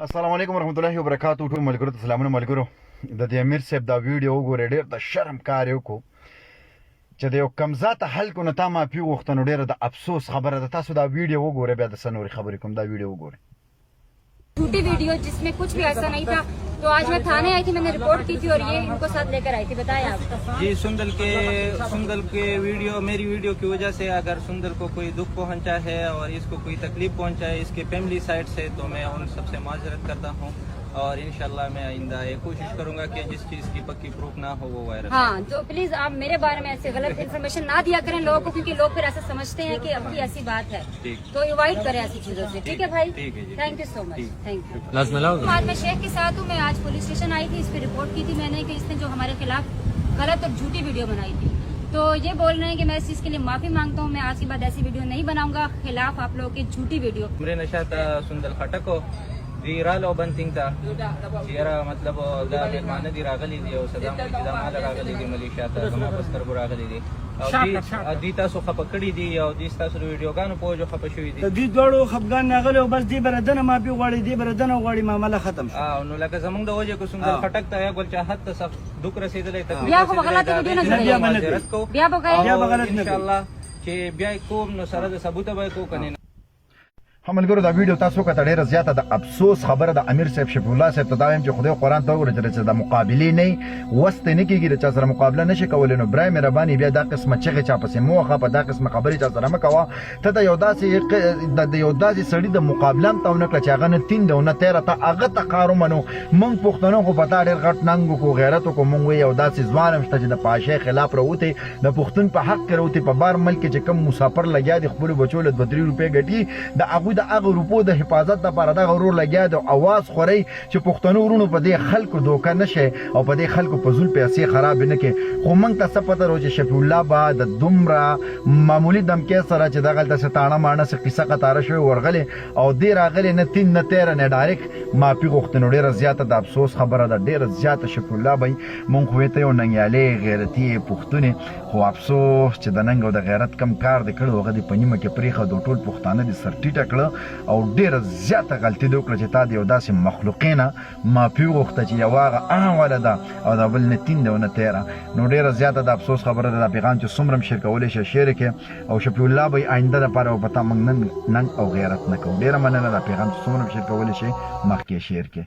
السلام علیکم ورحمۃ اللہ وبرکاتہ. ټول ملګرو ته سلامونه. ملګرو د دې امیر صاحب دا ویډیو وګورئ، ډېر د شرم کار یې وکړو چې د یو کمزاته خلکو نه تا معافي وغوښته، نو ډېره د افسوس خبره ده. تاسو دا ویډیو وګورئ، بیا د څه نورې خبرې کوم. دا ویډیو وګورئ. جھوٹی ویڈیو جس میں کچھ بھی ایسا نہیں تھا. تو آج میں تھانے آئی تھی، میں نے رپورٹ کی تھی اور یہ ان کو ساتھ لے کر آئی تھی. بتائیں آپ. جی سندل کے ویڈیو، میری ویڈیو کی وجہ سے اگر سندل کو کوئی دکھ پہنچا ہے اور اس کو کوئی تکلیف پہنچا ہے اس کے فیملی سائڈ سے، تو میں ان سب سے معذرت کرتا ہوں اور انشاءاللہ میں آئندہ یہ کوشش کروں گا کہ جس چیز کی پکی پروف نہ ہو وہ وائرل. ہاں تو پلیز آپ میرے بارے میں ایسے غلط انفارمیشن نہ دیا کریں لوگوں کو، کیونکہ لوگ پھر ایسا سمجھتے ہیں کہ اب کی ایسی بات ہے. تو اوائڈ کریں ایسی چیزوں سے. ٹھیک ہے بھائی، تھینک یو سو مچ. تھینک یو. آج میں شیخ کے ساتھ ہوں. میں آج پولیس اسٹیشن آئی تھی، اس پہ رپورٹ کی تھی میں نے کہ اس نے جو ہمارے خلاف غلط اور جھوٹی ویڈیو بنائی تھی. تو یہ بول رہے ہیں کہ میں اس چیز کے لیے معافی مانگتا ہوں. میں آج کے بعد ایسی ویڈیو نہیں بناؤں گا خلاف آپ لوگوں کی جھوٹی ویڈیو. میرے نشاط سندل خټکو دی رالو بنتینگ تا چیرا مطلب دا مهربانه دی راغلی دی او صدا مې دا مال راغلی دی ملیشیا ته زما پستر ګو راغلی دی او دی تاسو خپکړی دی او دی تاسو ویډیوګانو په جو خپ شوې دي. دی دوړو خپګان ناغله او بس دی بردنه ما پی غواړي، دی بردنه غواړي، معاملې ختم شو. نو لکه زمونږ د وجه کو سندل خټک ته یا ګل چاحت ته سخت دک رسیدلې تکلیف بیا خو غلط ویډیو نه جوړوي، بیا به غلط نه ان شاء الله چې بیا کوم نو سره د ثبوت به کو کنه. ملګرو دا ویډیو تاسو کته ډېره زیاته د افسوس خبره د امیر صاحب شفیع الله صاحب ته دا وایم چې خدای قرآن ته وګورئ چې د مقابلې نه وسته نه کېږي، د چا سره مقابله نشي کولی. نو برای مهرباني بیا دا قسمه چغې چا پسې مه وهه، په دا قسمه خبرې چا سره مه کوه. ته د یو داسې سړي د مقابله هم ته ونه کړه چې هغه نه تین دی او نه تیره، ته هغه ته کار ومنو. موږ پښتنو خو په تا ډېر غټ ننګ وکړو، غیرت وکړو. موږ وایي یو داسې ځوان هم شته چې د پاشۍ خلاف راوتی، د پښتون په حق کې راوتی. په بار ملک کې چې کوم مسافر لګیا دي خپلو بچو له 2-3 روپۍ ګټي، د هغوی د هغه روپو د حفاظت لپاره دغه ورور لګیا دی. اواز خورئ چې پښتنو ورونو په دې خلکو دوکه نه شي او په دې خلکو په زول پیسې خراب نه کړي. خو موږ ته څه پته وه چې شفیع الله به د دومره معمولي دمکۍ سره چې دغلته څه تاڼه ماڼه څه قصه قطاره شوې ورغلې او دې راغلې نه تین نه تیره نه ډایرکټ معافي غوښتې. نو ډېره زیاته د افسوس خبره ده، ډېره زیاته. شفیع الله به موږ خو ته یو ننګیالۍ غیرتي پښتون، خو افسوس چې د ننګ او د غیرت کم کار دی کړی هغه دې په نیمه کې پرېښود. ټول پښتانه دې سر ټیټه کړه او ډېره زیاته غلطي دې وکړه چې تا د یو داسې مخلوقې نه معافي وغوښته چې یوه هغه واله ده او دا بل نه تین دی او نه تیره. نو ډېره زیاته د افسوس خبره ده. دا پیغام چې څومره هم شیر کولی شي شیر کړې او شفیع الله به آینده لپاره به په تا موږ ننګ او غیرت نه کوو. ډېره مننه. دا پیغام چې څومره هم شیر کولی شي مخکې شیر کړې.